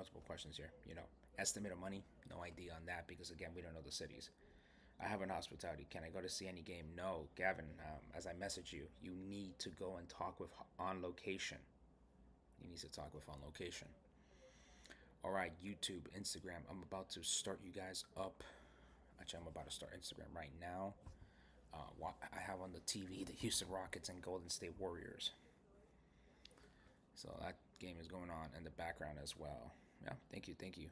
multiple questions here. Estimate of money, no idea on that because again, we don't know the cities. I have an hospitality. Can I go to see any game? No, Gavin. As I message you, you need to go and talk with on location. You need to talk with on location. All right, YouTube, Instagram. I'm about to start you guys up. Actually, I'm about to start Instagram right now. I have on the TV the Houston Rockets and Golden State Warriors. So that game is going on in the background as well. Yeah, thank you, thank you.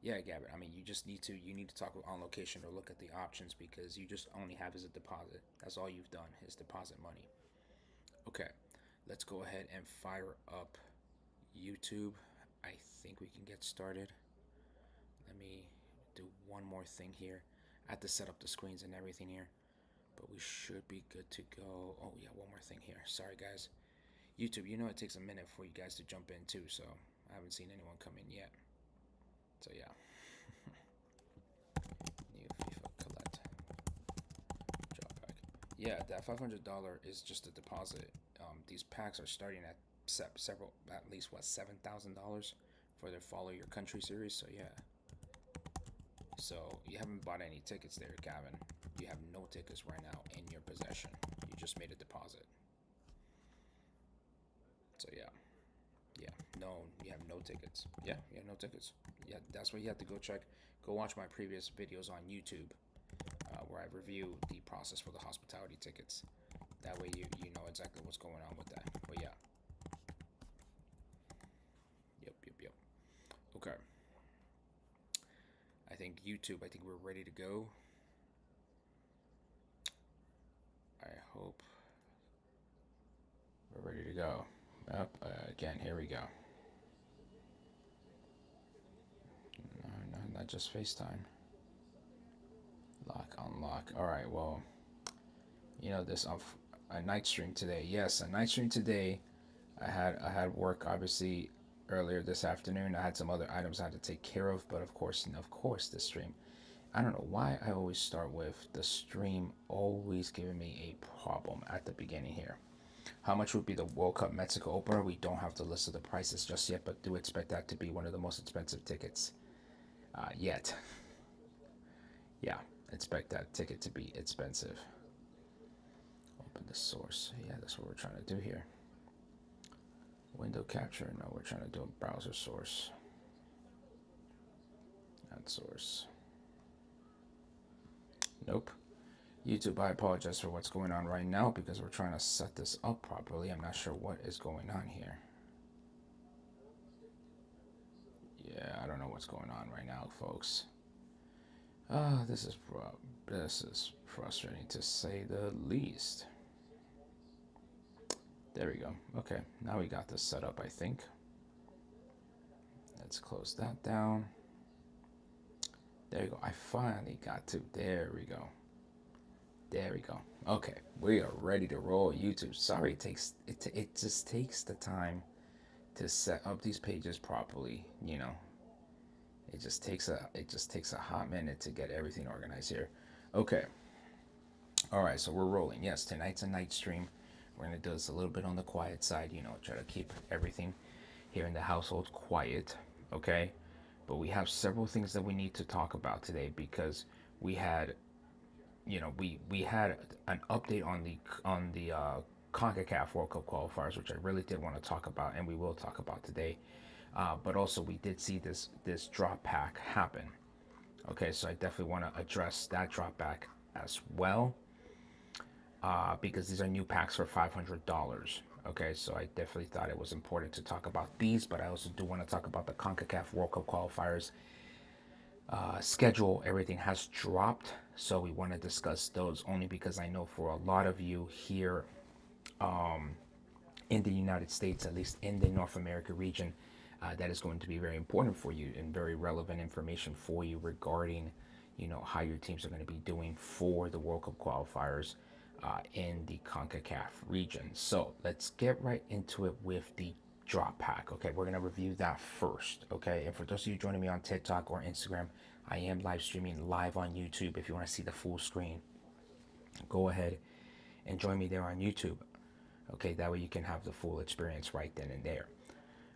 Yeah, Gavin. I mean, you need to talk on location or look at the options because you just only have as a deposit. That's all you've done is deposit money. Okay, let's go ahead and fire up YouTube. I think we can get started. Let me do one more thing here. I have to set up the screens and everything here, but we should be good to go. Oh yeah, one more thing here. Sorry guys. YouTube, it takes a minute for you guys to jump in too, so I haven't seen anyone come in yet. So yeah. New FIFA Collect Drop Pack. Yeah, that $500 is just a deposit. These packs are starting at several, at least what, $7,000 for their Follow Your Country series. So yeah. So you haven't bought any tickets there, Gavin. You have no tickets right now in your possession. You just made a deposit. So yeah. Yeah, no, you have no tickets. Yeah, you have no tickets. Yeah, that's what you have to go check. Go watch my previous videos on YouTube where I review the process for the hospitality tickets. That way you know exactly what's going on with that. But yeah. Yep, yep, yep. Okay. I think we're ready to go. I hope we're ready to go. Up again, here we go. No, no, not just FaceTime. Lock, unlock. All right, well, this a night stream today. Yes, a night stream today. I had work obviously earlier this afternoon. I had some other items I had to take care of, but of course the stream. I don't know why I always start with the stream always giving me a problem at the beginning here. How much would be the World Cup Mexico opener? We don't have the list of the prices just yet, but do expect that to be one of the most expensive tickets yet. Yeah, expect that ticket to be expensive. Open the source. Yeah, that's what we're trying to do here. Window capture. No, we're trying to do a browser source. Add source. Nope. YouTube, I apologize for what's going on right now because we're trying to set this up properly. I'm not sure what is going on here. Yeah, I don't know what's going on right now, folks. This is frustrating to say the least. There we go. Okay, now we got this set up, I think. Let's close that down. There you go. I finally got to. There we go. There we go. Okay, we are ready to roll. YouTube. Sorry, it just takes the time to set up these pages properly. It just takes a hot minute to get everything organized here. Okay. All right, so we're rolling. Yes, tonight's a night stream. We're gonna do this a little bit on the quiet side. Try to keep everything here in the household quiet. Okay. But we have several things that we need to talk about today because we had we had an update on the CONCACAF World Cup qualifiers, which I really did want to talk about, and we will talk about today. But also, we did see this drop pack happen. Okay, so I definitely want to address that drop pack as well, because these are new packs for $500. Okay, so I definitely thought it was important to talk about these, but I also do want to talk about the CONCACAF World Cup qualifiers schedule. Everything has dropped, so we want to discuss those only because I know for a lot of you here in the United States, at least in the North America region, that is going to be very important for you and very relevant information for you regarding, how your teams are going to be doing for the World Cup qualifiers in the CONCACAF region. So let's get right into it with the drop pack. Okay, we're going to review that first. Okay, and for those of you joining me on TikTok or Instagram, I am live streaming live on YouTube. If you want to see the full screen, go ahead and join me there on YouTube. Okay, that way you can have the full experience right then and there.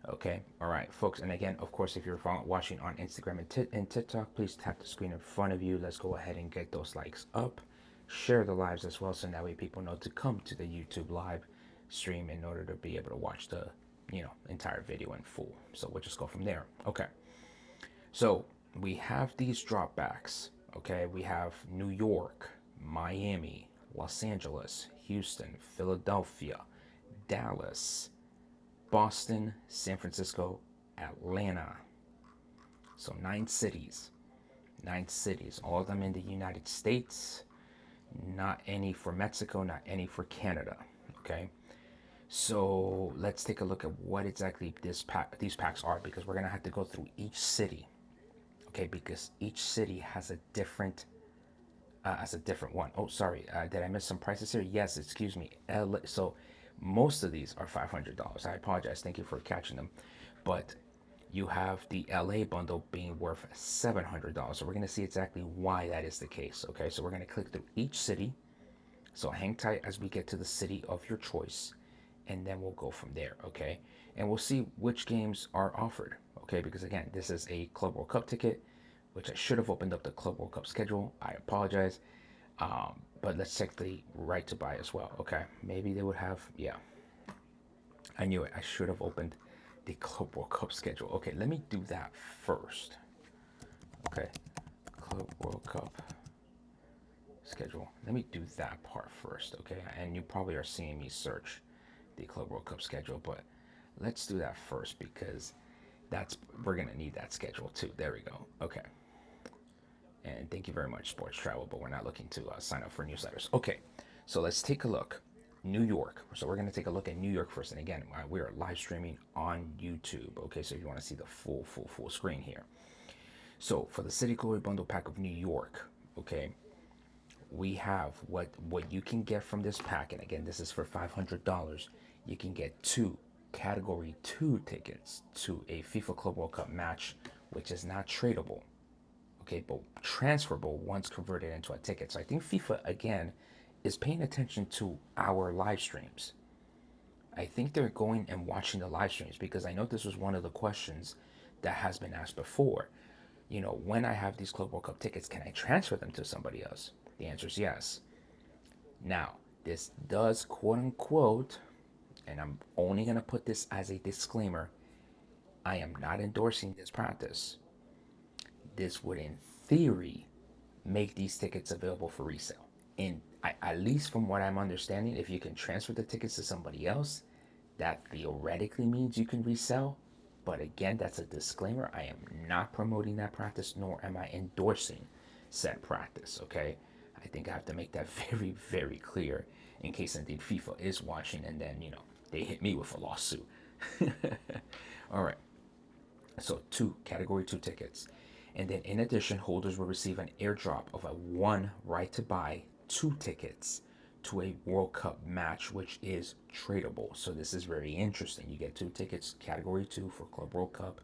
Okay, all right, folks. And again, of course, if you're watching on Instagram and TikTok, please tap the screen in front of you. Let's go ahead and get those likes up. Share the lives as well, so that way people know to come to the YouTube live stream in order to be able to watch the, entire video in full. So we'll just go from there. Okay. So we have these dropbacks. Okay, we have New York, Miami, Los Angeles, Houston, Philadelphia, Dallas, Boston, San Francisco, Atlanta. So 9 cities. 9 cities. All of them in the United States. Not any for Mexico, not any for Canada. Okay. So let's take a look at what exactly these packs are, because we're gonna have to go through each city. Okay, because each city has a different one. Oh, sorry, did I miss some prices here? Yes, excuse me. So most of these are $500. I apologize. Thank you for catching them, but you have the LA bundle being worth $700. So we're going to see exactly why that is the case. Okay, so we're going to click through each city. So hang tight as we get to the city of your choice, and then we'll go from there. Okay, and we'll see which games are offered. Okay, because again, this is a Club World Cup ticket, which I should have opened up the Club World Cup schedule. I apologize. But let's check the right to buy as well. Okay, maybe they would have, yeah. I knew it. I should have opened the Club World Cup schedule. Okay, let me do that first. Okay, Club World Cup schedule. Let me do that part first, okay? And you probably are seeing me search the Club World Cup schedule, but let's do that first, because we're gonna need that schedule too. There we go. Okay. And thank you very much, Sports Travel, but we're not looking to sign up for newsletters. Okay, so let's take a look. New York. So we're going to take a look at New York first. And again, we are live streaming on YouTube. Okay, so if you want to see the full screen here. So for the City Glory Bundle Pack of New York, okay, we have what you can get from this pack. And again, this is for $500. You can get 2 Category 2 tickets to a FIFA Club World Cup match, which is not tradable. Okay, but transferable once converted into a ticket. So I think FIFA, again, is paying attention to our live streams. I think they're going and watching the live streams, because I know this was one of the questions that has been asked before. When I have these Club World Cup tickets, can I transfer them to somebody else? The answer is yes. Now, this does, quote unquote, and I'm only going to put this as a disclaimer, I am not endorsing this practice. This would, in theory, make these tickets available for resale. And at least from what I'm understanding, if you can transfer the tickets to somebody else, that theoretically means you can resell. But again, that's a disclaimer. I am not promoting that practice, nor am I endorsing said practice, okay? I think I have to make that very, very clear, in case indeed FIFA is watching and then, they hit me with a lawsuit. All right. So 2 Category 2 tickets. And then in addition, holders will receive an airdrop of 1 right to buy 2 tickets to a World Cup match, which is tradable. So this is very interesting. You get 2 tickets, Category 2 for Club World Cup,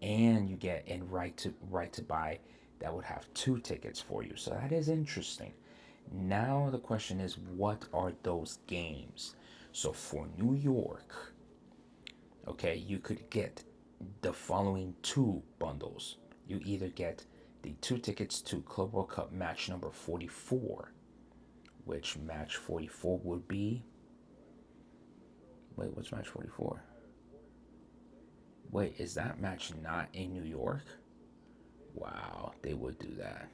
and you get a right to buy that would have 2 tickets for you. So that is interesting. Now the question is, what are those games? So for New York, okay, you could get the following 2 bundles. You either get the 2 tickets to Club World Cup match number 44, which match 44 would be... Wait, what's match 44? Wait, is that match not in New York? Wow, they would do that.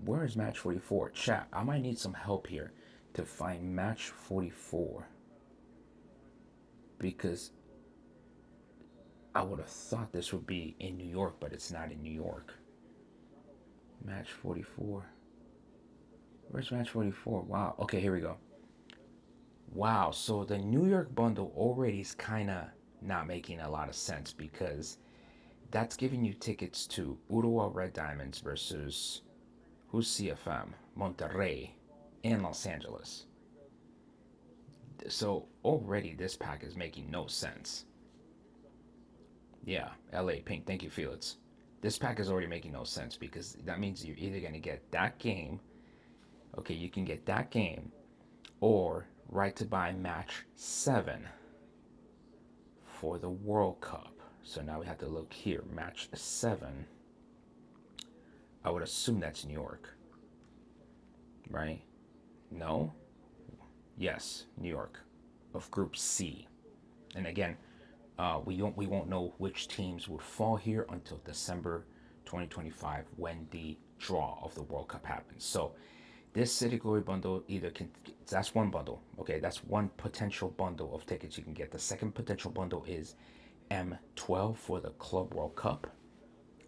Where is match 44? Chat, I might need some help here to find match 44, because I would have thought this would be in New York, but it's not in New York. Match 44. Where's match 44? Wow. Okay, here we go. Wow, so the New York bundle already is kind of not making a lot of sense, because that's giving you tickets to Uruguay Red Diamonds versus who's CFM, Monterrey, and Los Angeles. So already this pack is making no sense. Yeah, LA Pink, thank you, Felix. This pack is already making no sense, because that means you're either going to get that game. Okay, you can get that game, or right to buy match 7. for the World Cup. So now we have to look here. Match 7. I would assume that's New York, right? No? Yes, New York of Group C. And again, we won't know which teams would fall here until December 2025 when the draw of the World Cup happens. So this City Glory bundle either can, that's one bundle. Okay, that's one potential bundle of tickets you can get. The second potential bundle is M12 for the Club World Cup,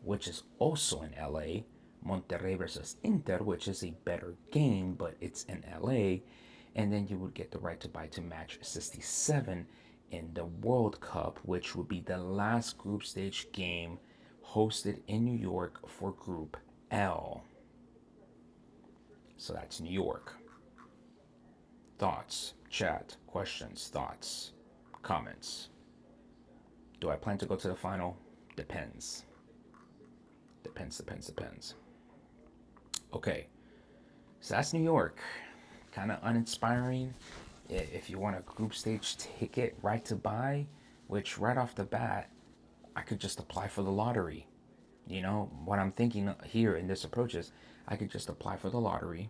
which is also in LA. Monterrey versus Inter, which is a better game, but it's in LA. And then you would get the right to buy to match 67 in the World Cup, which would be the last group stage game hosted in New York for Group L. So that's New York. Thoughts, chat, questions, thoughts, comments. Do I plan to go to the final? Depends. Depends. Okay, so that's New York. Kind of uninspiring. If you want a group stage ticket right to buy, which right off the bat, I could just apply for the lottery. You know, what I'm thinking here in this approach is I could just apply for the lottery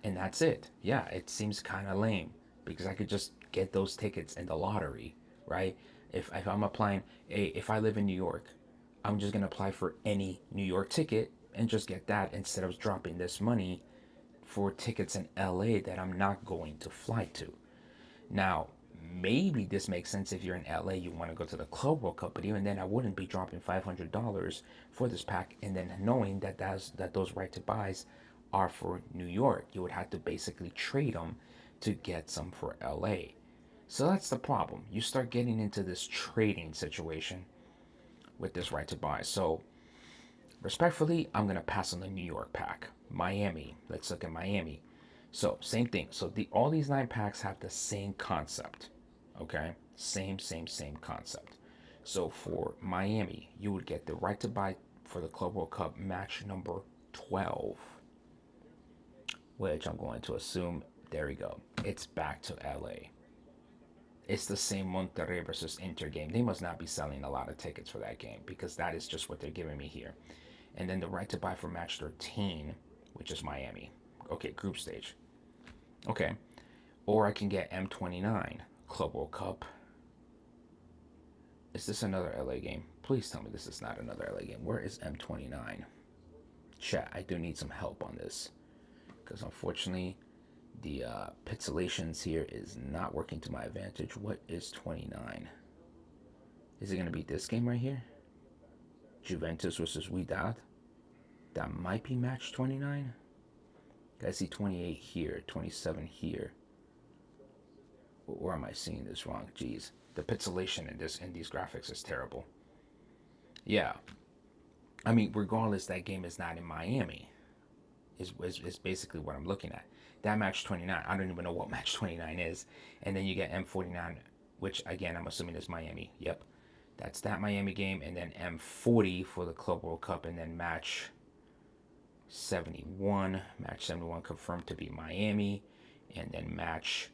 and that's it. Yeah, it seems kind of lame because I could just get those tickets in the lottery, right? If I'm applying, if I live in New York, I'm just going to apply for any New York ticket and just get that instead of dropping this money for tickets in LA that I'm not going to fly to. Now, maybe this makes sense if you're in LA, you want to go to the Club World Cup, but even then, I wouldn't be dropping $500 for this pack, and then knowing that those right to buys are for New York. You would have to basically trade them to get some for LA. So that's the problem. You start getting into this trading situation with this right to buy. So respectfully, I'm gonna pass on the New York pack. Miami. Let's look at Miami. So same thing. So all these 9 packs have the same concept. Okay, same concept. So for Miami, you would get the right to buy for the Club World Cup match number 12, which I'm going to assume, there we go, it's back to LA. It's the same Monterrey versus Inter game. They must not be selling a lot of tickets for that game because that is just what they're giving me here. And then the right to buy for match 13, which is Miami. Okay, group stage. Okay, or I can get M29, Club World Cup. Is this another LA game? Please tell me this is not another LA game. Where is M29? Chat, I do need some help on this because unfortunately the pixelations here is not working to my advantage. What is 29? Is it going to be this game right here? Juventus versus Wydad? That might be match 29. I see 28 here, 27 here. Or am I seeing this wrong? Jeez, the pixelation in these graphics is terrible. Yeah, I mean, regardless, that game is not in Miami. Is basically what I'm looking at. That match 29, I don't even know what match 29 is. And then you get M49, which again I'm assuming is Miami. Yep, that's that Miami game. And then M40 for the Club World Cup, and then match 71. Match 71 confirmed to be Miami, and then match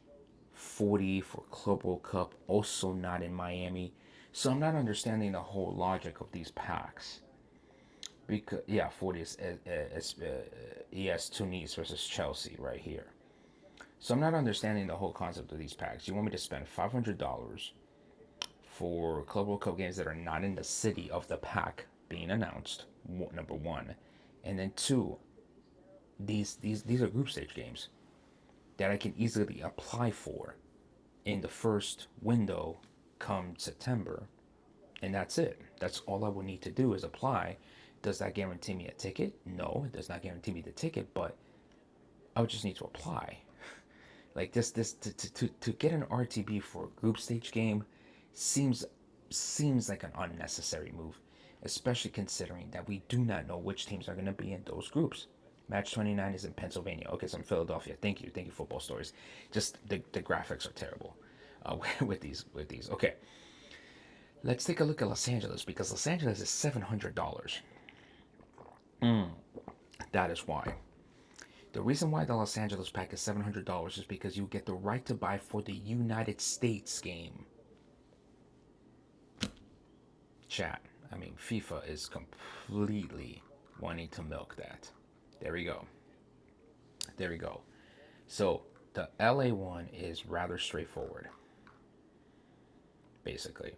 40 for Club World Cup, also not in Miami. So I'm not understanding the whole logic of these packs. Because yeah, 40 is ES Tunis versus Chelsea right here. So I'm not understanding the whole concept of these packs. You want me to spend $500 for Club World Cup games that are not in the city of the pack being announced, number one, and then two, these are group stage games that I can easily apply for in the first window come September, and that's it. That's all I would need to do is apply. Does that guarantee me a ticket? No, it does not guarantee me the ticket, but I would just need to apply. Like this to get an RTB for a group stage game seems like an unnecessary move, especially considering that we do not know which teams are going to be in those groups. Match 29 is in Pennsylvania. Okay, so in Philadelphia. Thank you, Football Stories. Just the graphics are terrible with these. Okay, let's take a look at Los Angeles because Los Angeles is $700. That is why. The reason why the Los Angeles pack is $700 is because you get the right to buy for the United States game. chat. I mean, FIFA is completely wanting to milk that. There we go. There we go. So the LA one is rather straightforward. Basically,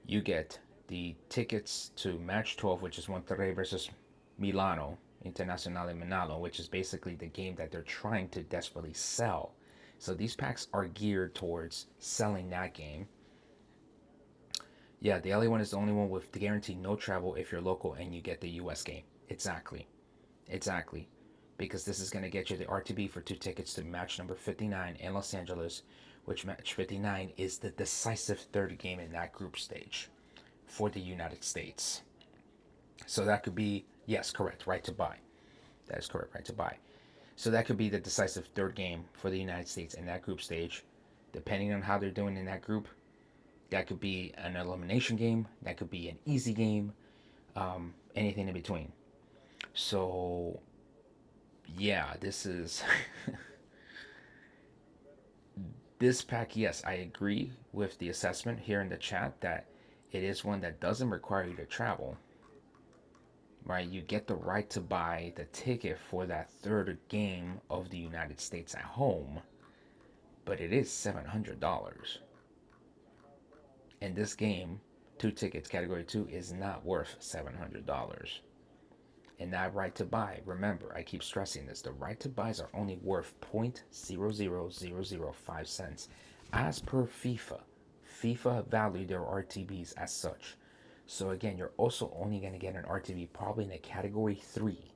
you get the tickets to match 12, which is Monterrey versus Milano Internazionale Milano, which is basically the game that they're trying to desperately sell. So these packs are geared towards selling that game. Yeah, the LA one is the only one with the guaranteed no travel if you're local and you get the US game. Exactly. Exactly. Because this is going to get you the RTB for 2 tickets to match number 59 in Los Angeles, which match 59 is the decisive third game in that group stage for the United States. So that could be, yes, correct, right to buy. That is correct, right to buy. So that could be the decisive third game for the United States in that group stage. Depending on how they're doing in that group, that could be an elimination game, that could be an easy game, anything in between. So, yeah, this is. This pack, yes, I agree with the assessment here in the chat that it is one that doesn't require you to travel, right? You get the right to buy the ticket for that third game of the United States at home, but it is $700. And this game, 2 tickets, category 2, is not worth $700. And that right to buy, remember, I keep stressing this, the right to buys are only worth 0.00005 cents. As per FIFA, FIFA value their RTBs as such. So again, you're also only going to get an RTB probably in a category 3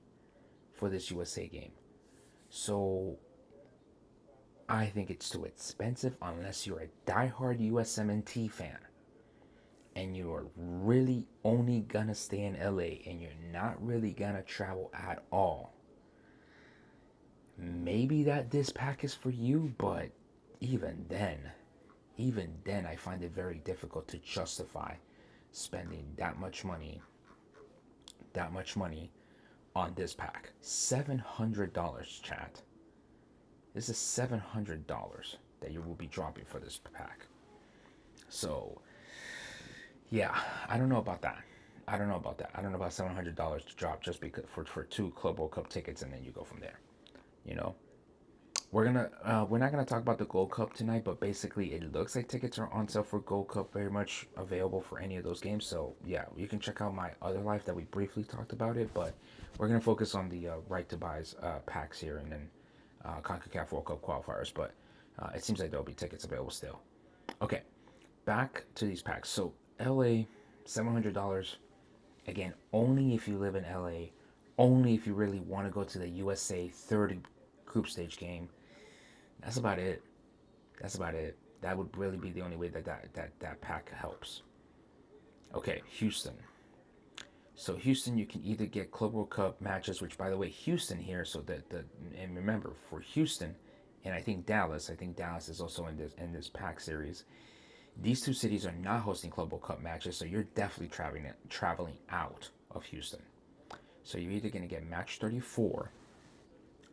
for this USA game. So I think it's too expensive unless you're a diehard USMNT fan and you are really only gonna stay in LA and you're not really gonna travel at all. Maybe that this pack is for you, but even then, I find it very difficult to justify spending that much money on this pack. $700, chat. This is $700 that you will be dropping for this pack. So, yeah, I don't know about that. I don't know about $700 to drop just because for 2 World Cup tickets, and then you go from there. You know, we're not gonna talk about the Gold Cup tonight, but basically it looks like tickets are on sale for Gold Cup, very much available for any of those games. So yeah, you can check out my other live that we briefly talked about it, but we're gonna focus on the right to buys packs here, and then CONCACAF World Cup qualifiers. But it seems like there'll be tickets available still. Okay, back to these packs. So LA, $700. Again, only if you live in LA, only if you really want to go to the USA third group stage game. That's about it. That would really be the only way that pack helps. Okay, Houston. So Houston, you can either get Club World Cup matches, which by the way, Houston here. So and remember for Houston, and I think Dallas is also in this pack series. These two cities are not hosting Club World Cup matches, so you're definitely traveling out of Houston. So you're either going to get match 34,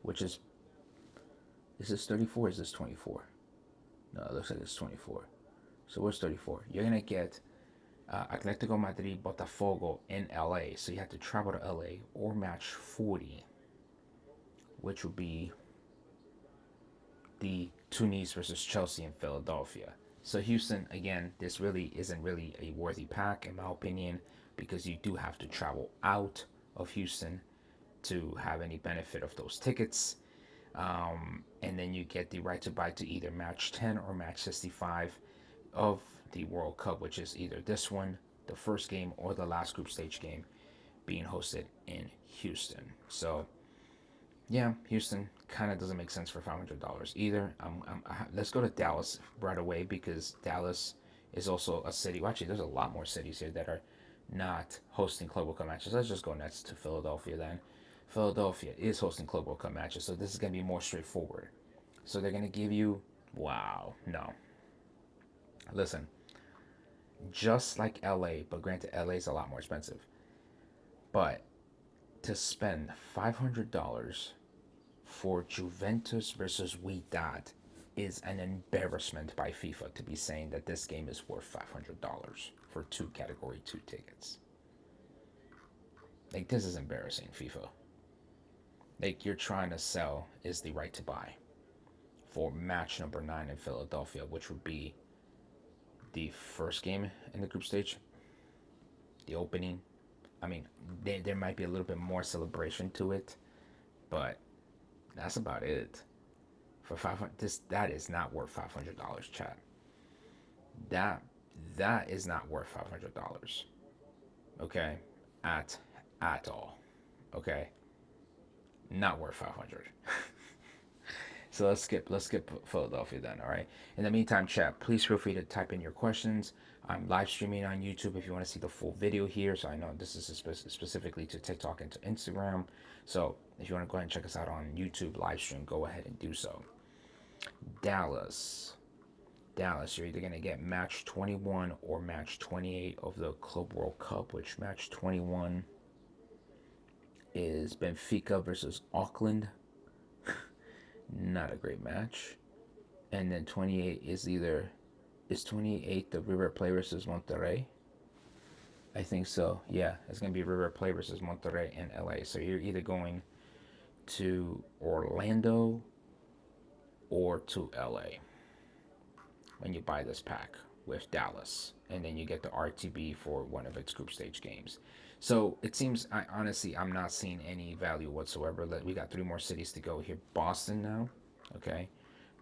which is this 34 or is this 24? No, it looks like it's 24. So where's 34? You're going to get Atletico Madrid Botafogo in LA. So you have to travel to LA, or match 40, which would be the Tunis versus Chelsea in Philadelphia. So Houston, again, this really isn't really a worthy pack in my opinion, because you do have to travel out of Houston to have any benefit of those tickets. And then you get the right to buy to either match 10 or match 65 of the World Cup, which is either this one, the first game, or the last group stage game being hosted in Houston. So yeah, Houston kind of doesn't make sense for $500 either. Let's go to Dallas right away, because Dallas is also a city. Well, actually, there's a lot more cities here that are not hosting Club World Cup matches. Let's just go next to Philadelphia then. Philadelphia is hosting Club World Cup matches, so this is going to be more straightforward. So they're going to give you, wow, no. Listen, just like LA, but granted, LA is a lot more expensive. But to spend $500 for Juventus versus Wydad is an embarrassment by FIFA to be saying that this game is worth $500 for 2 Category 2 tickets. Like, this is embarrassing, FIFA. Like, you're trying to sell is the right to buy for match number 9 in Philadelphia, which would be the first game in the group stage, the opening. I mean, there might be a little bit more celebration to it, but that's about it. For 500, that is not worth $500, chat. That that is not worth $500. Okay, at all. Okay, not worth 500. So let's skip Philadelphia then. All right. In the meantime, chat, please feel free to type in your questions. I'm live streaming on YouTube if you want to see the full video here. So I know this is specifically to TikTok and to Instagram. So if you want to go ahead and check us out on YouTube live stream, go ahead and do so. Dallas, you're either going to get match 21 or match 28 of the Club World Cup, which match 21 is Benfica versus Auckland. Not a great match. And then 28 is 28 the River Plate versus Monterrey? I think so. Yeah, it's going to be River Plate versus Monterrey in LA. So you're either going to Orlando or to LA when you buy this pack with Dallas, and then you get the RTB for one of its group stage games. So it seems, I'm not seeing any value whatsoever. We got 3 more cities to go here. Boston now, okay.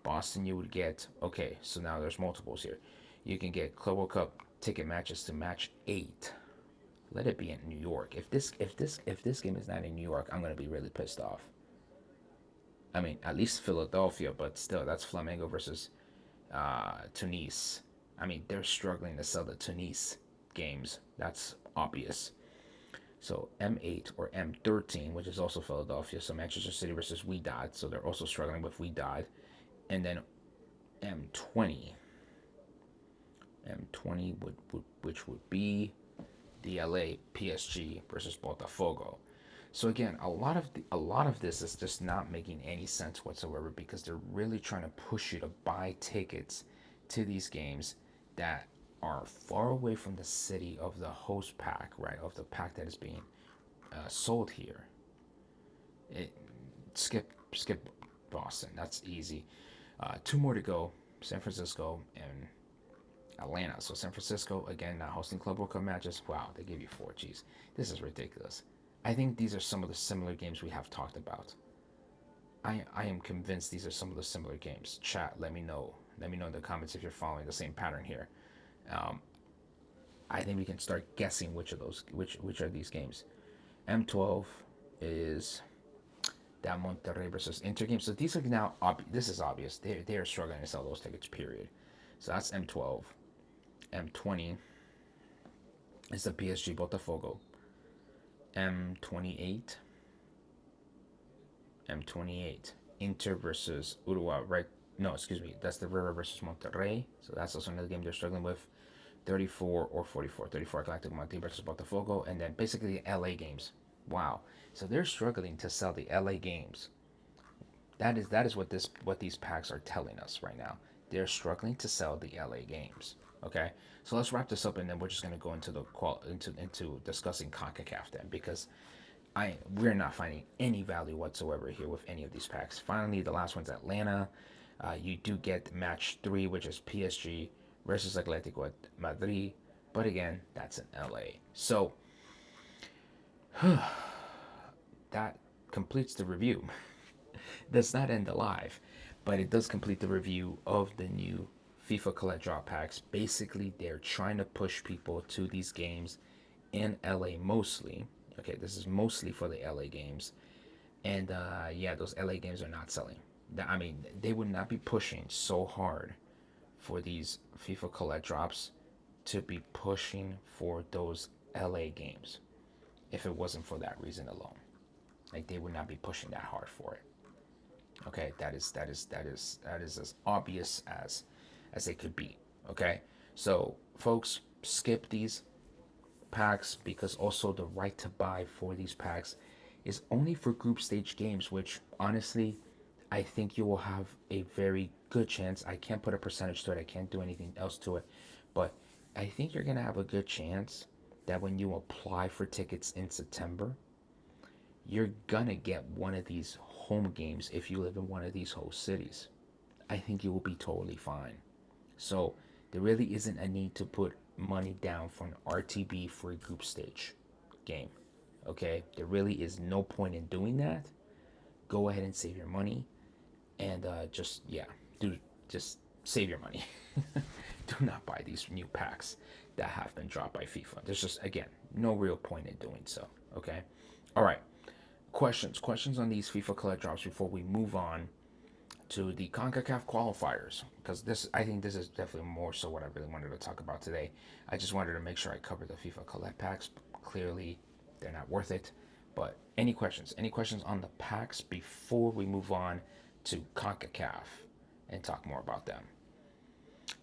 Boston, you would get, okay, so now there's multiples here. You can get Club World Cup ticket matches to match 8. Let it be in New York. If this game is not in New York, I'm gonna be really pissed off. I mean, at least Philadelphia, but still, that's Flamengo versus Tunis. I mean, they're struggling to sell the Tunis games. That's obvious. So M8 or M13, which is also Philadelphia. So Manchester City versus Wydad. So they're also struggling with Wydad. And then M20. M20 which would be the LA PSG versus Botafogo. So again, a lot of this is just not making any sense whatsoever, because they're really trying to push you to buy tickets to these games that are far away from the city of the host pack, right? Of the pack that is being sold here. Skip Boston. That's easy. 2 more to go. San Francisco and Atlanta. So San Francisco, again, not hosting Club World Cup matches. Wow, they gave you 4 Gs. This is ridiculous. I think these are some of the similar games we have talked about. I am convinced these are some of the similar games. Chat, let me know. Let me know in the comments if you're following the same pattern here. I think we can start guessing which are these games. M12 is that Monterrey versus Inter game. So these are now this is obvious. They are struggling to sell those tickets. Period. So that's M12. M20 is the PSG Botafogo. M28 Inter versus Uruguay, right? No, excuse me, that's the River versus Monterrey. So that's also another game they're struggling with. 34 or 44. 34 Galactic Madrid versus Botafogo. And then basically the LA games. Wow. So they're struggling to sell the LA games. That is what these packs are telling us right now. They're struggling to sell the LA games. Okay, so let's wrap this up, and then we're just going to go into the into discussing CONCACAF then, because we're not finding any value whatsoever here with any of these packs. Finally, the last one's Atlanta. You do get match 3, which is PSG versus Atletico Madrid, but again, that's in LA. So that completes the review. Does not end the live, but it does complete the review of the new FIFA Collect Drop Packs. Basically, they're trying to push people to these games in LA mostly. Okay, this is mostly for the LA games. And yeah, those LA games are not selling. I mean, they would not be pushing so hard for these FIFA Collect Drops to be pushing for those LA games if it wasn't for that reason alone. Like, they would not be pushing that hard for it. Okay, that is as obvious as they could be. Okay, so folks, skip these packs, because also the right to buy for these packs is only for group stage games, which honestly I think you will have a very good chance. I can't put a percentage to it, I can't do anything else to it, but I think you're gonna have a good chance that when you apply for tickets in September, you're gonna get one of these home games if you live in one of these host cities. I think you will be totally fine. So there really isn't a need to put money down for an RTB for a group stage game. Okay, there really is no point in doing that. Go ahead and save your money and just yeah, do just save your money. Do not buy these new packs that have been dropped by FIFA. There's just again no real point in doing so. Okay, all right. Questions on these FIFA collect drops before we move on to the CONCACAF qualifiers, because this I think this is definitely more so what I really wanted to talk about today. I just wanted to make sure I covered the FIFA collect packs. Clearly, they're not worth it. But any questions? Any questions on the packs before we move on to CONCACAF and talk more about them?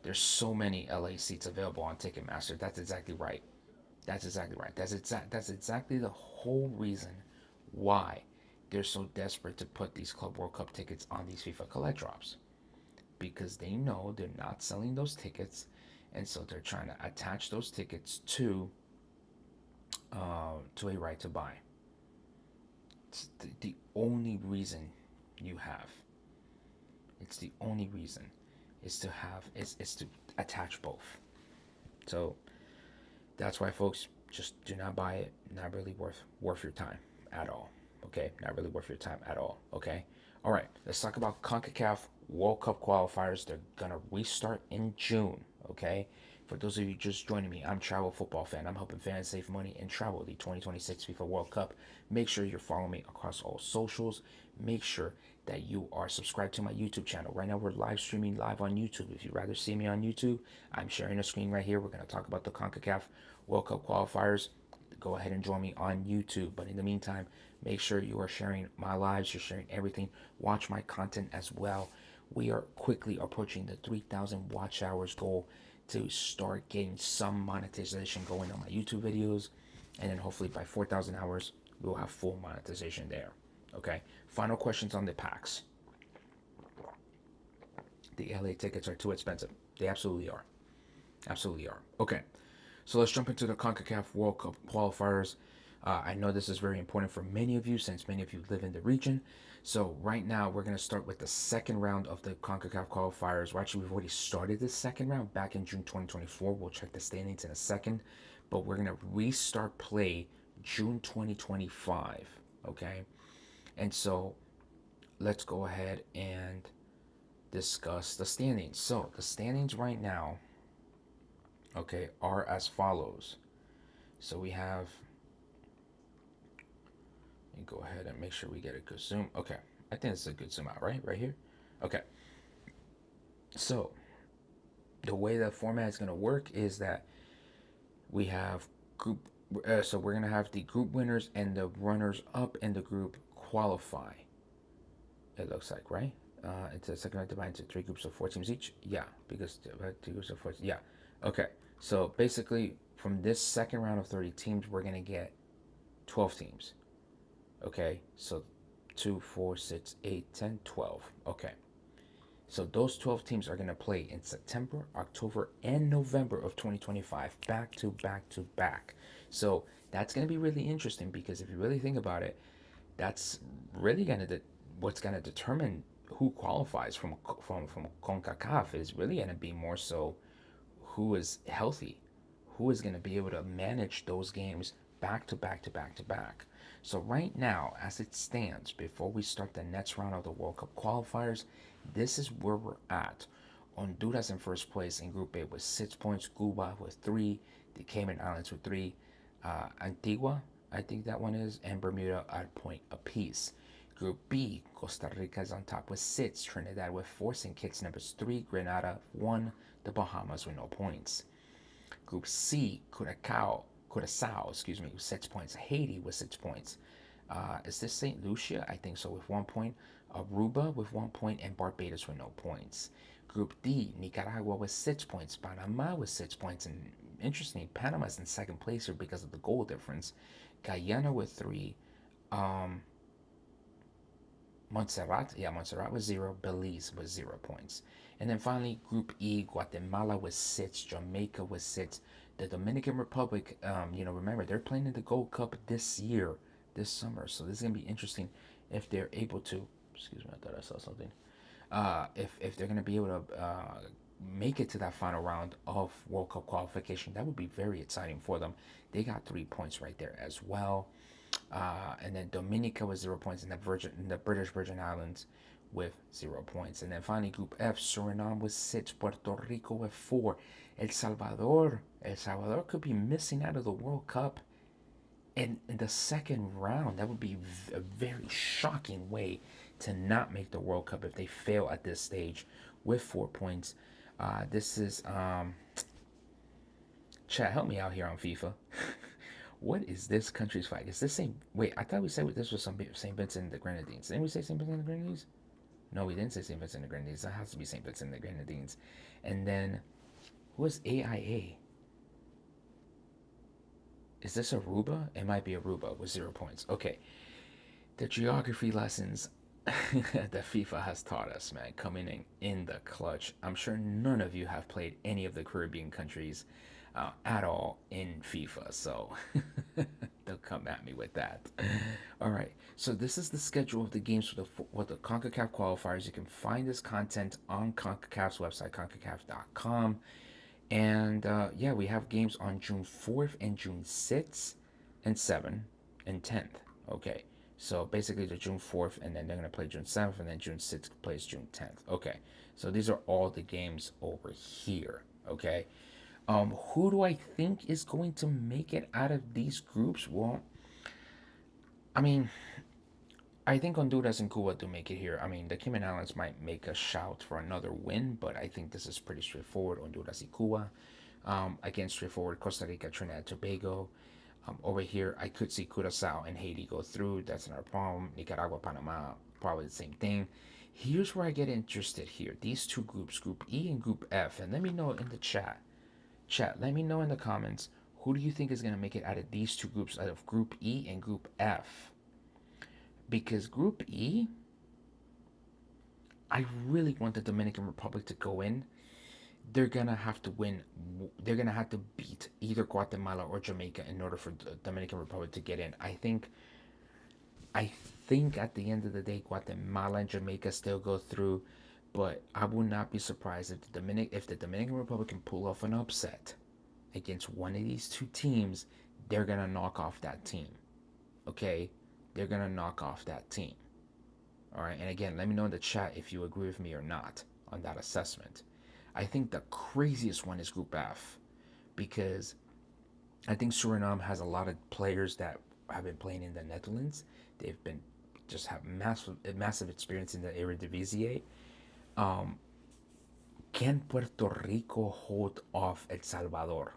There's so many LA seats available on Ticketmaster. That's exactly right. That's exactly right. That's exactly the whole reason why they're so desperate to put these Club World Cup tickets on these FIFA collect drops, because they know they're not selling those tickets, and so they're trying to attach those tickets to a right to buy. It's the only reason you have. It's the only reason is to have is to attach both. So that's why, folks, just do not buy it. Not really worth your time at all. Okay, not really worth your time at all. Okay, all right. Let's talk about CONCACAF World Cup qualifiers. They're gonna restart in June. Okay. For those of you just joining me, I'm Travel Football Fan. I'm helping fans save money and travel the 2026 FIFA World Cup. Make sure you're following me across all socials. Make sure that you are subscribed to my YouTube channel. Right now, we're live streaming live on YouTube. If you'd rather see me on YouTube, I'm sharing a screen right here. We're going to talk about the CONCACAF World Cup qualifiers. Go ahead and join me on YouTube. But in the meantime, make sure you are sharing my lives. You're sharing everything. Watch my content as well. We are quickly approaching the 3,000 watch hours goal to start getting some monetization going on my YouTube videos. And then hopefully by 4,000 hours, we'll have full monetization there. Okay. Final questions on the packs. The LA tickets are too expensive. They absolutely are. Absolutely are. Okay. So let's jump into the CONCACAF World Cup qualifiers. I know this is very important for many of you since many of you live in the region. So right now we're going to start with the second round of the CONCACAF qualifiers. Well, actually, we've already started the second round back in June 2024. We'll check the standings in a second. But we're going to restart play June 2025. Okay. And so let's go ahead and discuss the standings. So the standings right now, okay, are as follows. So we have, let me go ahead and make sure we get a good zoom. Okay, I think it's a good zoom out, right? Right here. Okay. So the way the format is going to work is that we have group. So we're going to have the group winners and the runners up in the group qualify. It looks like, right? It's a second round divided into three groups of four teams each. Yeah, because two groups of four. Yeah. Okay. So basically, from this second round of 30 teams, we're gonna get 12 teams. Okay. So 2, 4, 6, 8, 10, 12. Okay. So those 12 teams are gonna play in September, October, and November of 2025, back to back to back. So that's gonna be really interesting because if you really think about it, that's really what's gonna determine who qualifies from CONCACAF is really gonna be more so who is healthy, who is gonna be able to manage those games back to back to back to back. So right now, as it stands, before we start the next round of the World Cup qualifiers, this is where we're at. Honduras in first place in Group A with 6 points, Cuba with 3, the Cayman Islands with 3, Antigua, I think that one is, and Bermuda at a point apiece. Group B, Costa Rica is on top with 6, Trinidad with 4, St. Kitts numbers 3, Grenada 1, the Bahamas with no points. Group C, Curacao, with 6 points, Haiti with 6 points. Is this St. Lucia? I think so, with 1 point. Aruba with 1 point, and Barbados with no points. Group D, Nicaragua with 6 points, Panama with 6 points, and interesting, Panama's in second place here because of the goal difference. Guyana with 3, Montserrat, yeah, Montserrat was 0. Belize was 0 points. And then finally, Group E, Guatemala was 6. Jamaica was 6. The Dominican Republic, remember, they're playing in the Gold Cup this year, this summer. So this is going to be interesting if they're able to. Excuse me, I thought I saw something. If they're going to be able to make it to that final round of World Cup qualification, that would be very exciting for them. They got 3 points right there as well. And then Dominica with 0 points, and the British Virgin Islands with 0 points. And then finally, Group F, Suriname with 6, Puerto Rico with 4, El Salvador could be missing out of the World Cup in the second round. That would be a very shocking way to not make the World Cup if they fail at this stage with 4 points. This is chat. Help me out here on FIFA. What is this country's flag? Is this same? Wait, I thought we said this was St. Vincent and the Grenadines. Didn't we say St. Vincent and the Grenadines? No, we didn't say St. Vincent and the Grenadines. That has to be St. Vincent and the Grenadines. And then, who is AIA? Is this Aruba? It might be Aruba with 0 points. Okay. The geography lessons that FIFA has taught us, man, coming in the clutch. I'm sure none of you have played any of the Caribbean countries at all in FIFA, so they'll come at me with that. All right, so this is the schedule of the games for the CONCACAF qualifiers. You can find this content on CONCACAF's website, concacaf.com. And yeah, we have games on June 4th and June 6th and 7th and 10th. Okay, so basically the June 4th, and then they're going to play June 7th, and then June 6th plays June 10th. Okay, so these are all the games over here. Okay, who do I think is going to make it out of these groups? Well, I mean, I think Honduras and Cuba do make it here. I mean, the Cayman Islands might make a shout for another win, but I think this is pretty straightforward. Honduras and Cuba. Again, straightforward. Costa Rica, Trinidad, Tobago. Over here, I could see Curacao and Haiti go through. That's not a problem. Nicaragua, Panama, probably the same thing. Here's where I get interested here. These two groups, Group E and Group F. And let me know in the chat. Let me know in the comments, who do you think is going to make it out of these two groups, out of Group E and Group F? Because Group E, I really want the Dominican Republic to go in. They're gonna have to win. They're gonna have to beat either Guatemala or Jamaica in order for the Dominican Republic to get in. I think at the end of the day, Guatemala and Jamaica still go through, but I would not be surprised if the Dominican Republic can pull off an upset against one of these two teams. They're gonna knock off that team. Okay, they're gonna knock off that team. All right, and again, let me know in the chat if you agree with me or not on that assessment. I think the craziest one is Group F, because I think Suriname has a lot of players that have been playing in the Netherlands. They've been just have massive experience in the Eredivisie. Um, can Puerto Rico hold off El Salvador?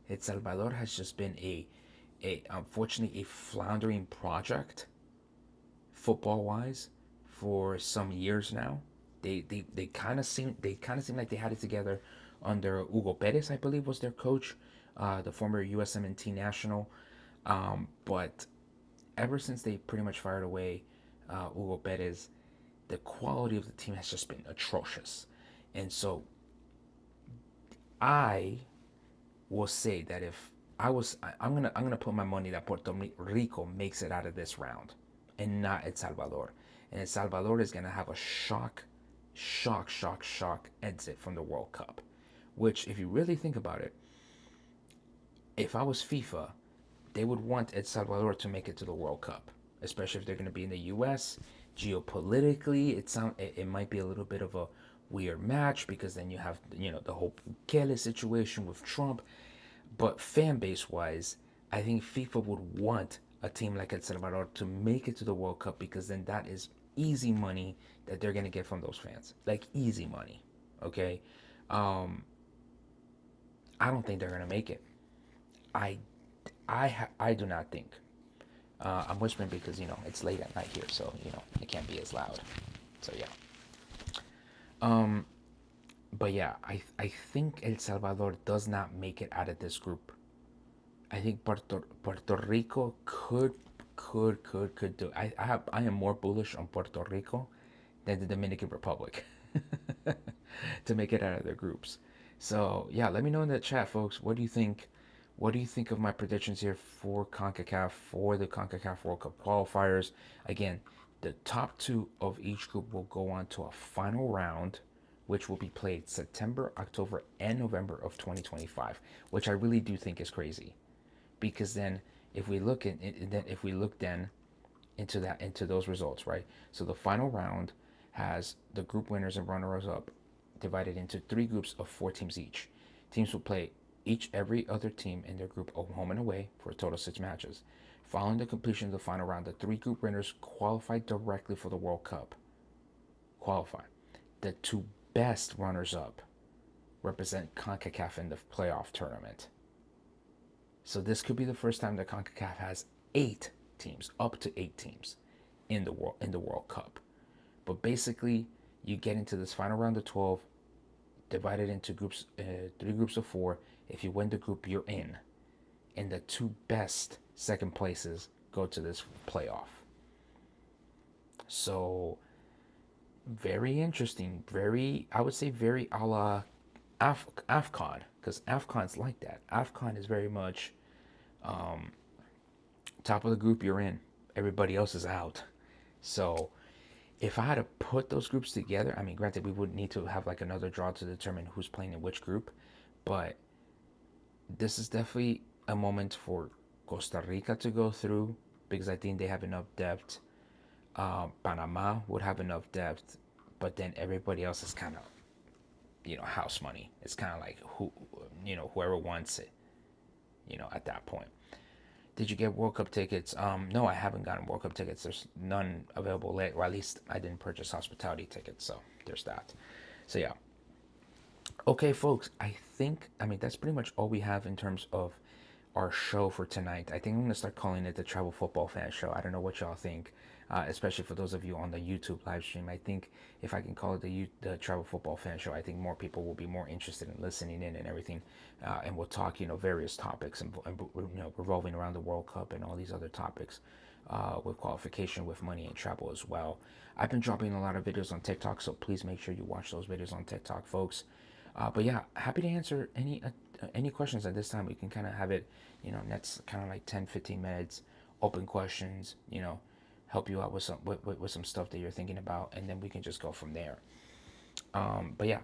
El Salvador has just been a unfortunately a floundering project football wise for some years now. They kind of seem like they had it together under Hugo Perez, I believe was their coach, the former USMNT national. But ever since they pretty much fired away Hugo Perez, the quality of the team has just been atrocious. And so I will say that if I'm gonna put my money that Puerto Rico makes it out of this round, and not El Salvador. And El Salvador is gonna have a shock exit from the World Cup. Which, if you really think about it, if I was FIFA, they would want El Salvador to make it to the World Cup, especially if they're going to be in the U.S. Geopolitically, it might be a little bit of a weird match because then you have the whole Bukele situation with Trump. But fan base wise, I think FIFA would want a team like El Salvador to make it to the World Cup, because then that is easy money that they're going to get from those fans, like easy money. Okay, um, I don't think they're going to make it. I I do not think. I'm whispering because it's late at night here, so it can't be as loud. So yeah. Um, but yeah, I think El Salvador does not make it out of this group. I think Puerto Rico could do. I am more bullish on Puerto Rico than the Dominican Republic to make it out of their groups. So yeah, let me know in the chat, folks. What do you think? What do you think of my predictions here for CONCACAF, for the CONCACAF World Cup qualifiers? Again, the top two of each group will go on to a final round, which will be played September, October, and November of 2025, which I really do think is crazy, because then if we look at then if we look then into those results, right? So the final round has the group winners and runners up divided into three groups of four teams each. Teams will play every other team in their group home and away for a total of 6 matches. Following the completion of the final round, the three group winners qualify directly for the World Cup. Qualify. The two best runners up represent CONCACAF in the playoff tournament. So this could be the first time that CONCACAF has 8 teams, up to 8 teams, in the World Cup. But basically, you get into this final round of 12, divided into groups, 3 groups of 4. If you win the group, you're in, and the two best second places go to this playoff. So very interesting. I would say very a la AFCON, because AFCON's like that. AFCON is very much top of the group, you're in. Everybody else is out. So if I had to put those groups together, I mean, granted, we would need to have like another draw to determine who's playing in which group, but this is definitely a moment for Costa Rica to go through, because I think they have enough depth. Panama would have enough depth, but then everybody else is kind of, house money. It's kind of like whoever wants it, at that point. Did you get World Cup tickets? No, I haven't gotten World Cup tickets. There's none available late, or at least I didn't purchase hospitality tickets, so there's that. So yeah. Okay, folks, I mean, that's pretty much all we have in terms of our show for tonight. I think I'm going to start calling it the Travel Football Fan Show. I don't know what y'all think, especially for those of you on the YouTube live stream. I think if I can call it the Travel Football Fan Show, I think more people will be more interested in listening in and everything. And we'll talk, various topics and revolving around the World Cup and all these other topics, with qualification, with money and travel as well. I've been dropping a lot of videos on TikTok, so please make sure you watch those videos on TikTok, folks. But yeah, happy to answer any questions at this time. We can kind of have it, next kind of like 10-15 minutes, open questions, help you out with some stuff that you're thinking about, and then we can just go from there. But yeah,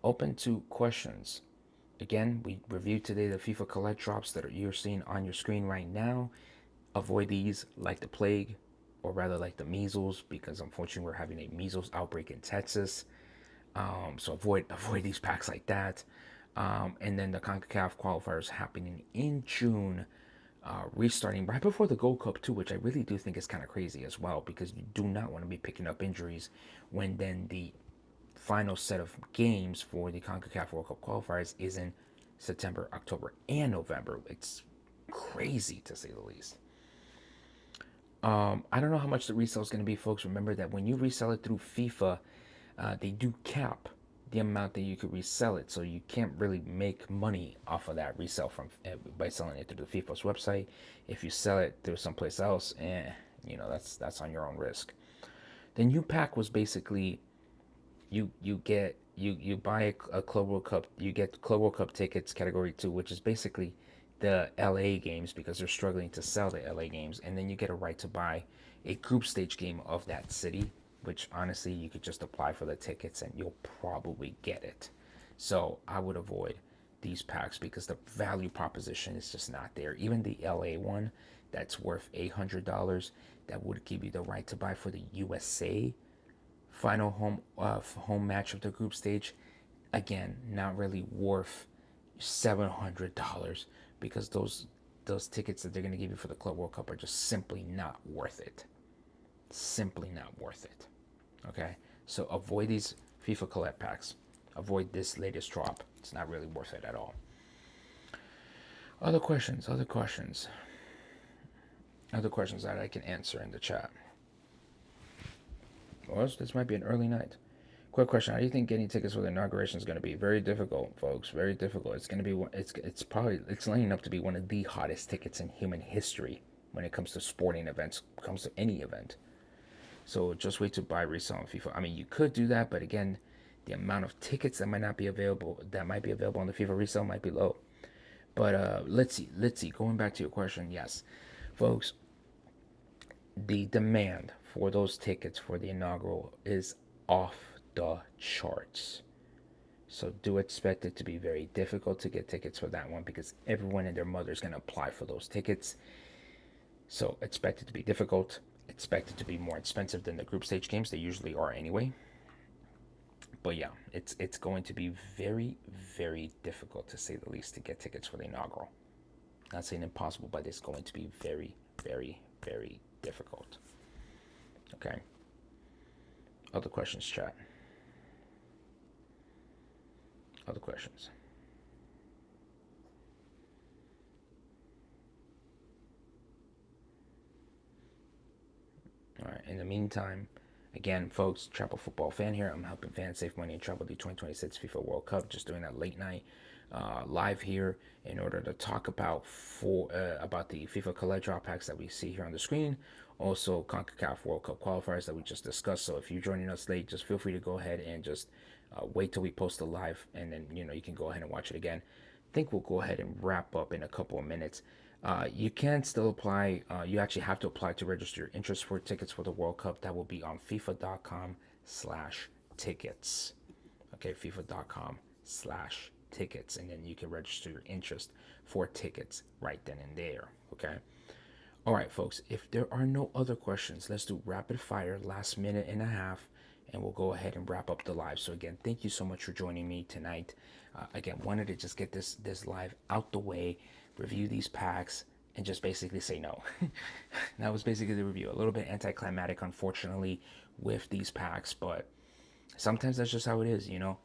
open to questions. Again, we reviewed today the FIFA Collect drops that you're seeing on your screen right now. Avoid these like the plague, or rather like the measles, because unfortunately we're having a measles outbreak in Texas. So avoid these packs like that. And then the CONCACAF qualifiers happening in June, restarting right before the Gold Cup too, which I really do think is kind of crazy as well, because you do not want to be picking up injuries when then the final set of games for the CONCACAF World Cup qualifiers is in September, October, and November. It's crazy to say the least. I don't know how much the resale is going to be, folks. Remember that when you resell it through FIFA, they do cap the amount that you could resell it, so you can't really make money off of that resale by selling it through the FIFA's website. If you sell it through someplace else, that's on your own risk. The new pack was basically you buy a Club World Cup, you get Club World Cup tickets category 2, which is basically the LA games, because they're struggling to sell the LA games, and then you get a right to buy a group stage game of that city, which honestly you could just apply for the tickets and you'll probably get it. So I would avoid these packs because the value proposition is just not there. Even the LA one that's worth $800, that would give you the right to buy for the USA final home match of the group stage, again, not really worth $700, because those tickets that they're going to give you for the Club World Cup are just simply not worth it. Simply not worth it. Okay, so avoid these FIFA Collect packs. Avoid this latest drop. It's not really worth it at all. Other questions that I can answer in the chat. Well, this might be an early night. Quick question: how do you think getting tickets for the inauguration is going to be? Very difficult, folks. Very difficult. It's going to be. It's lining up to be one of the hottest tickets in human history. when it comes to sporting events, comes to any event. So just wait to buy resale on FIFA. I mean, you could do that, but again, the amount of tickets that might be available on the FIFA resale might be low. But let's see. Going back to your question, yes, folks, the demand for those tickets for the inaugural is off the charts. So do expect it to be very difficult to get tickets for that one because everyone and their mother is going to apply for those tickets. So expect it to be difficult. Expect it to be more expensive than the group stage games. They usually are anyway. But yeah, it's going to be very, very difficult to say the least to get tickets for the inaugural. Not saying impossible, but it's going to be very, very, very difficult. Okay. Other questions, chat? Other questions? All right. In the meantime, again, folks, Travel Football Fan here. I'm helping fans save money and travel the 2026 FIFA World Cup. Just doing that late night live here in order to talk about the FIFA Collect Drop Packs that we see here on the screen. Also, CONCACAF World Cup Qualifiers that we just discussed. So if you're joining us late, just feel free to go ahead and just wait till we post the live, and then you can go ahead and watch it again. I think we'll go ahead and wrap up in a couple of minutes. You can still apply. You actually have to apply to register your interest for tickets for the World Cup. That will be on FIFA.com/tickets. Okay, FIFA.com/tickets, and then you can register your interest for tickets right then and there. Okay. All right, folks. If there are no other questions, let's do rapid fire, last minute and a half, and we'll go ahead and wrap up the live. So again, thank you so much for joining me tonight. Again, wanted to just get this live out the way, review these packs, and just basically say no. That was basically the review. A little bit anticlimactic, unfortunately, with these packs, but sometimes that's just how it is. You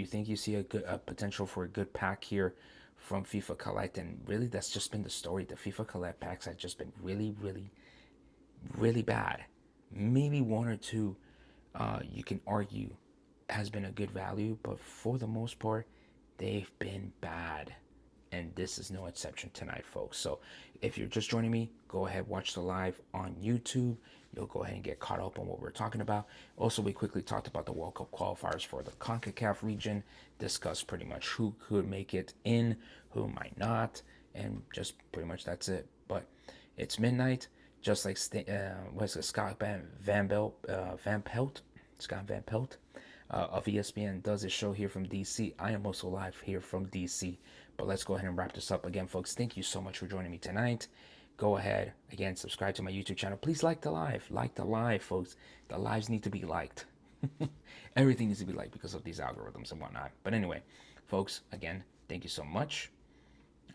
think you see a potential for a good pack here from FIFA Collect, and really that's just been the story. The FIFA Collect packs have just been really, really, really bad. Maybe one or two you can argue has been a good value, but for the most part, they've been bad. And this is no exception tonight, folks. So if you're just joining me, go ahead, watch the live on YouTube. You'll go ahead and get caught up on what we're talking about. Also, we quickly talked about the World Cup qualifiers for the CONCACAF region, discussed pretty much who could make it in, who might not, and just pretty much that's it. But it's midnight, just like Scott Van Pelt of ESPN does his show here from DC. I am also live here from DC. But let's go ahead and wrap this up again, folks. Thank you so much for joining me tonight. Go ahead, again, subscribe to my YouTube channel. Please like the live. Like the live, folks. The lives need to be liked. Everything needs to be liked because of these algorithms and whatnot. But anyway, folks, again, thank you so much.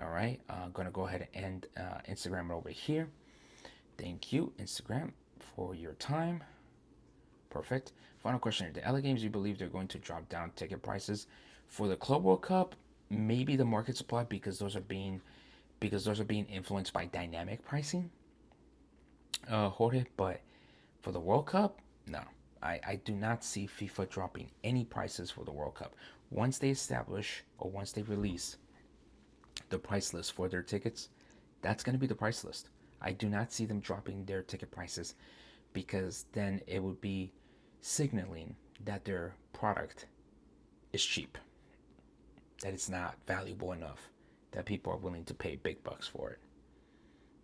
All right, I'm going to go ahead and end Instagram over here. Thank you, Instagram, for your time. Perfect. Final question. The LA games, you believe they're going to drop down ticket prices for the Club World Cup? Maybe the market supply, because those are being influenced by dynamic pricing, Jorge. But for the World Cup, no, I do not see FIFA dropping any prices for the World Cup. Once they establish or once they release the price list for their tickets, that's going to be the price list. I do not see them dropping their ticket prices, because then it would be signaling that their product is cheap, that it's not valuable enough, that people are willing to pay big bucks for it.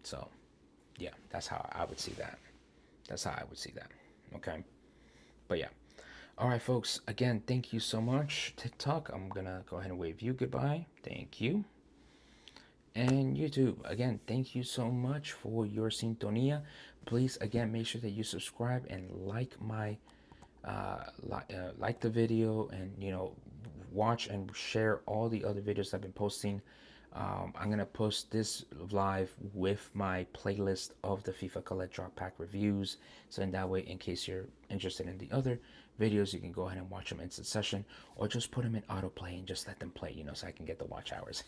So, yeah, that's how I would see that. Okay. But yeah. All right, folks. Again, thank you so much. TikTok, I'm going to go ahead and wave you goodbye. Thank you. And YouTube, again, thank you so much for your sintonía. Please, again, make sure that you subscribe and like my like the video, and watch and share all the other videos I've been posting. I'm gonna post this live with my playlist of the FIFA Collect Drop Pack reviews, so in that way, in case you're interested in the other videos, you can go ahead and watch them in succession, or just put them in autoplay and just let them play, so I can get the watch hours.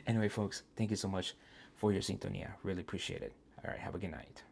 Anyway, folks, thank you so much for your sintonía. Really appreciate it. All right, have a good night.